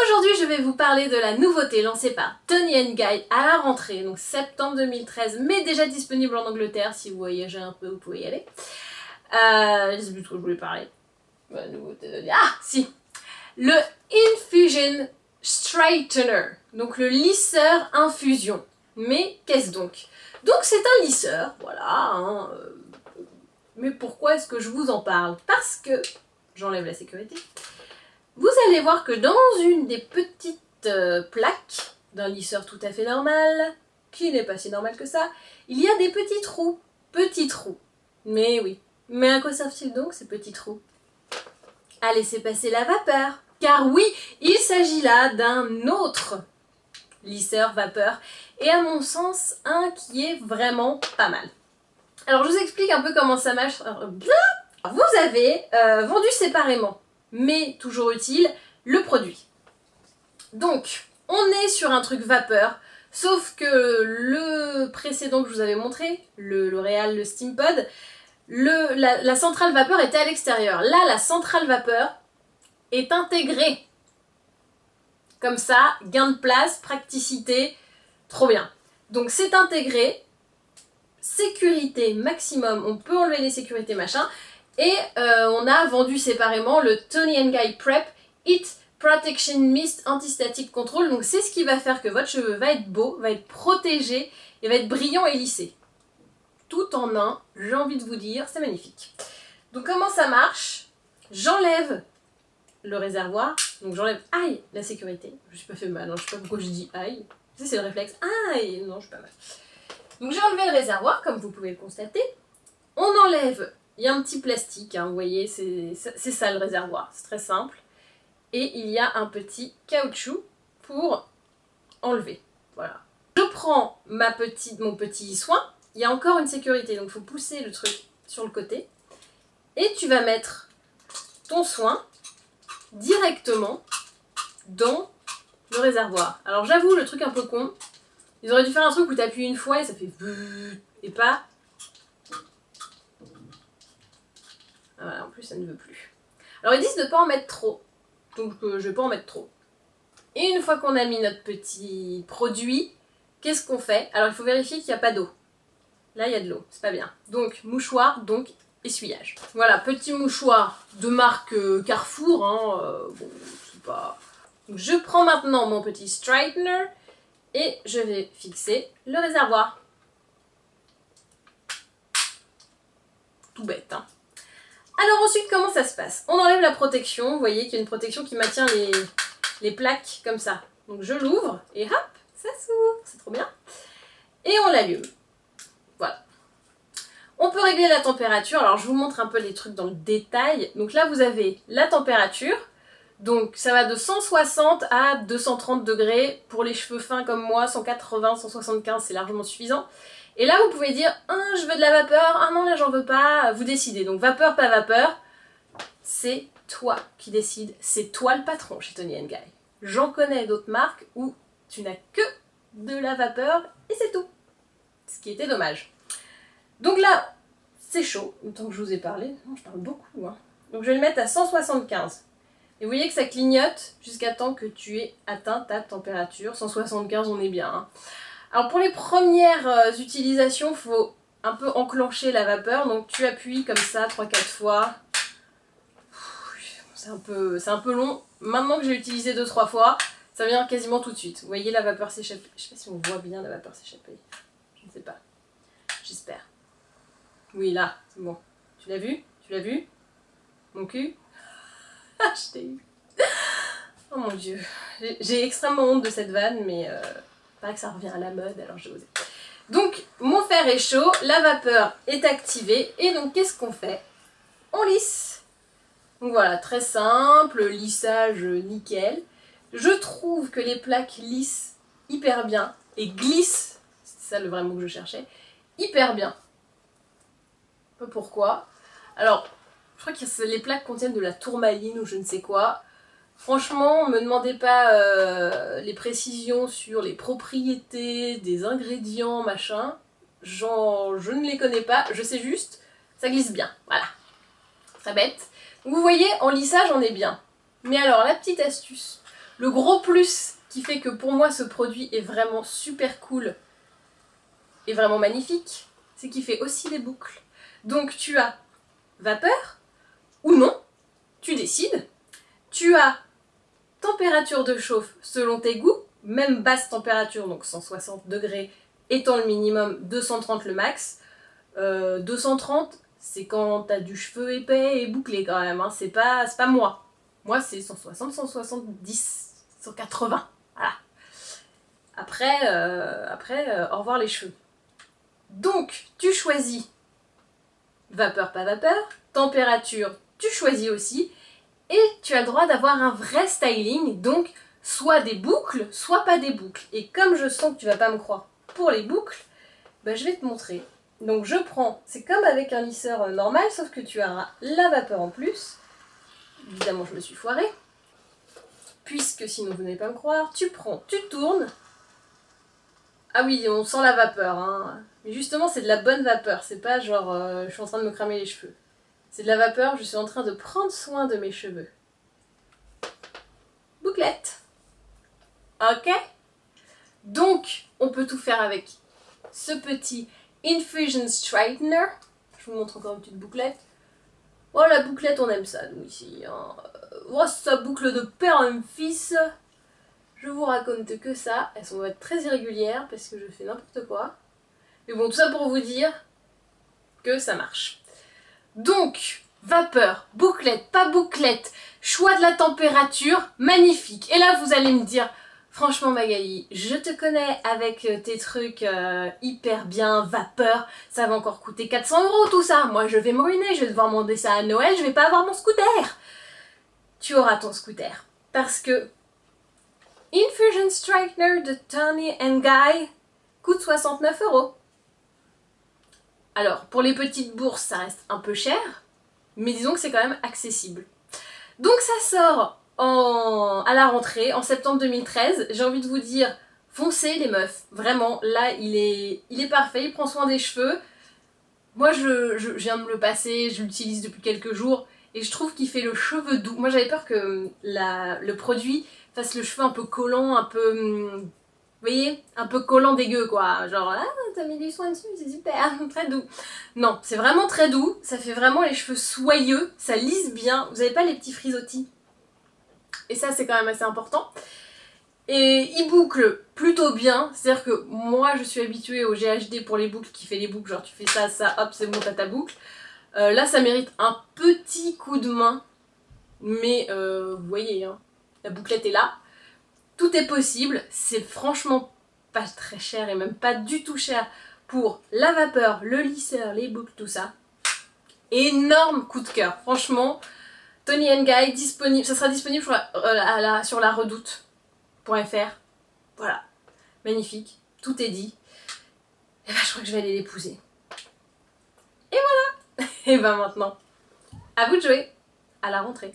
Aujourd'hui, je vais vous parler de la nouveauté lancée par Toni & Guy à la rentrée, donc septembre 2013, mais déjà disponible en Angleterre. Si vous voyagez un peu, vous pouvez y aller. Je sais plus de quoi je voulais parler. La nouveauté. Ah, si! Le Infusion Straightener, donc le lisseur infusion. Mais qu'est-ce donc? Donc c'est un lisseur, voilà. Mais pourquoi est-ce que je vous en parle? Parce que, j'enlève la sécurité, vous allez voir que dans une des petites plaques d'un lisseur tout à fait normal, qui n'est pas si normal que ça, il y a des petits trous. Petits trous. Mais oui. Mais à quoi servent-ils donc ces petits trous? À laisser passer la vapeur. Car oui, il s'agit là d'un autre lisseur vapeur. Et à mon sens, un qui est vraiment pas mal. Alors je vous explique un peu comment ça marche. Vous avez vendu séparément, mais toujours utile, le produit. Donc, on est sur un truc vapeur, sauf que le précédent que je vous avais montré, le L'Oréal, le Steampod, la centrale vapeur était à l'extérieur. Là, la centrale vapeur est intégrée. Comme ça, gain de place, praticité, trop bien. Donc c'est intégré, sécurité maximum, on peut enlever les sécurités machin, et on a vendu séparément le Toni & Guy Prep Heat Protection Mist Anti-Static Control. Donc c'est ce qui va faire que votre cheveu va être beau, va être protégé et va être brillant et lissé. Tout en un, j'ai envie de vous dire, c'est magnifique. Donc comment ça marche? J'enlève le réservoir, donc j'enlève, aïe, la sécurité. Je me suis pas fait mal, hein, je sais pas pourquoi je dis aïe. Ça c'est le réflexe, aïe, non je suis pas mal. Donc j'ai enlevé le réservoir, comme vous pouvez le constater. On enlève, il y a un petit plastique, hein, vous voyez, c'est ça le réservoir, c'est très simple. Et il y a un petit caoutchouc pour enlever, voilà. Je prends mon petit soin, il y a encore une sécurité, donc il faut pousser le truc sur le côté. Et tu vas mettre ton soin directement dans le réservoir. Alors j'avoue, le truc un peu con, ils auraient dû faire un truc où tu appuies une fois et ça fait et pas... Ah voilà, en plus ça ne veut plus. Alors ils disent de ne pas en mettre trop, donc je vais pas en mettre trop. Et une fois qu'on a mis notre petit produit, qu'est-ce qu'on fait? Alors il faut vérifier qu'il n'y a pas d'eau. Là il y a de l'eau, c'est pas bien. Donc mouchoir, donc essuyage. Voilà, petit mouchoir de marque Carrefour, hein, bon, c'est pas... Donc, je prends maintenant mon petit straightener et je vais fixer le réservoir. Tout bête, hein. Alors ensuite, comment ça se passe? On enlève la protection, vous voyez qu'il y a une protection qui maintient les plaques comme ça. Donc je l'ouvre et hop, ça s'ouvre, c'est trop bien. Et on l'allume. Voilà. On peut régler la température, alors je vous montre un peu les trucs dans le détail. Donc là vous avez la température, donc ça va de 160 à 230 degrés. Pour les cheveux fins comme moi, 180, 175 c'est largement suffisant. Et là vous pouvez dire, je veux de la vapeur, ah non là j'en veux pas, vous décidez. Donc vapeur, pas vapeur, c'est toi qui décides, c'est toi le patron chez Toni & Guy. J'en connais d'autres marques où tu n'as que de la vapeur et c'est tout. Ce qui était dommage. Donc là, c'est chaud, le temps que je vous ai parlé. Non, je parle beaucoup, hein. Donc je vais le mettre à 175. Et vous voyez que ça clignote jusqu'à temps que tu aies atteint ta température. 175, on est bien, hein. Alors pour les premières utilisations, il faut un peu enclencher la vapeur. Donc tu appuies comme ça 3-4 fois. C'est un peu long. Maintenant que j'ai utilisé 2-3 fois, ça vient quasiment tout de suite. Vous voyez la vapeur s'échapper. Je ne sais pas si on voit bien la vapeur s'échapper. Je ne sais pas. J'espère. Oui, là, c'est bon. Tu l'as vu? Tu l'as vu? Mon cul? Ah, je t'ai eu. Oh mon dieu. J'ai extrêmement honte de cette vanne, mais il paraît que ça revient à la mode, alors j'ai osé. Donc, mon fer est chaud, la vapeur est activée, et donc qu'est-ce qu'on fait? On lisse. Donc voilà, très simple, lissage nickel. Je trouve que les plaques lissent hyper bien, et glissent, c'est ça le vrai mot que je cherchais, hyper bien. Pas pourquoi. Alors, je crois que les plaques contiennent de la tourmaline ou je ne sais quoi. Franchement, ne me demandez pas les précisions sur les propriétés des ingrédients, machin. Je ne les connais pas, je sais juste, ça glisse bien. Voilà. Très bête. Donc vous voyez, en lissage, on est bien. Mais alors, la petite astuce Le gros plus qui fait que pour moi ce produit est vraiment super cool et vraiment magnifique, c'est qu'il fait aussi les boucles. Donc tu as vapeur ou non, tu décides. Tu as température de chauffe selon tes goûts, même basse température, donc 160 degrés étant le minimum, 230 le max. 230, c'est quand t'as du cheveu épais et bouclé quand même, hein. C'est pas moi. Moi c'est 160, 170, 180, voilà. Après, au revoir les cheveux. Donc, tu choisis vapeur, pas vapeur, température, tu choisis aussi, et tu as le droit d'avoir un vrai styling, donc soit des boucles, soit pas des boucles. Et comme je sens que tu vas pas me croire pour les boucles, bah, je vais te montrer. Donc je prends, c'est comme avec un lisseur normal, sauf que tu auras la vapeur en plus. Évidemment, je me suis foirée, puisque sinon vous n'allez pas me croire. Tu prends, tu tournes. Ah oui, on sent la vapeur, hein. Mais justement, c'est de la bonne vapeur, c'est pas genre je suis en train de me cramer les cheveux. C'est de la vapeur, je suis en train de prendre soin de mes cheveux. Bouclette. Ok? Donc, on peut tout faire avec ce petit Infusion Straightener. Je vous montre encore une petite bouclette. Oh, la bouclette, on aime ça, nous, ici. Hein. Oh, ça boucle de père en fils. Je vous raconte que ça. Elles vont être très irrégulières parce que je fais n'importe quoi. Mais bon, tout ça pour vous dire que ça marche. Donc, vapeur, bouclette, pas bouclette, choix de la température, magnifique. Et là, vous allez me dire, franchement Magali, je te connais avec tes trucs hyper bien, vapeur, ça va encore coûter 400 € tout ça. Moi, je vais me ruiner, je vais devoir demander ça à Noël, je vais pas avoir mon scooter. Tu auras ton scooter. Parce que Infusion Straightener de Toni & Guy coûte 69 €. Alors, pour les petites bourses, ça reste un peu cher, mais disons que c'est quand même accessible. Donc ça sort à la rentrée, en septembre 2013. J'ai envie de vous dire, foncez les meufs. Vraiment, là, il est parfait, il prend soin des cheveux. Moi, je viens de me le passer, je l'utilise depuis quelques jours, et je trouve qu'il fait le cheveu doux. Moi, j'avais peur que le produit fasse le cheveu un peu collant, un peu... vous voyez, un peu collant dégueu quoi, genre ah t'as mis du soin dessus, c'est super, très doux. Non, c'est vraiment très doux, ça fait vraiment les cheveux soyeux, ça lisse bien, vous n'avez pas les petits frisottis. Et ça c'est quand même assez important. Et il boucle plutôt bien, c'est-à-dire que moi je suis habituée au GHD pour les boucles qui fait les boucles, genre tu fais ça, ça, hop c'est bon t'as ta boucle. Là ça mérite un petit coup de main, mais vous voyez, hein, la bouclette est là. Tout est possible, c'est franchement pas très cher et même pas du tout cher pour la vapeur, le lisseur, les boucles, tout ça. Énorme coup de cœur, franchement. Toni & Guy, disponible, ça sera disponible sur la redoute.fr. Voilà, magnifique, tout est dit. Et ben je crois que je vais aller l'épouser. Et voilà. Et ben maintenant, à vous de jouer à la rentrée.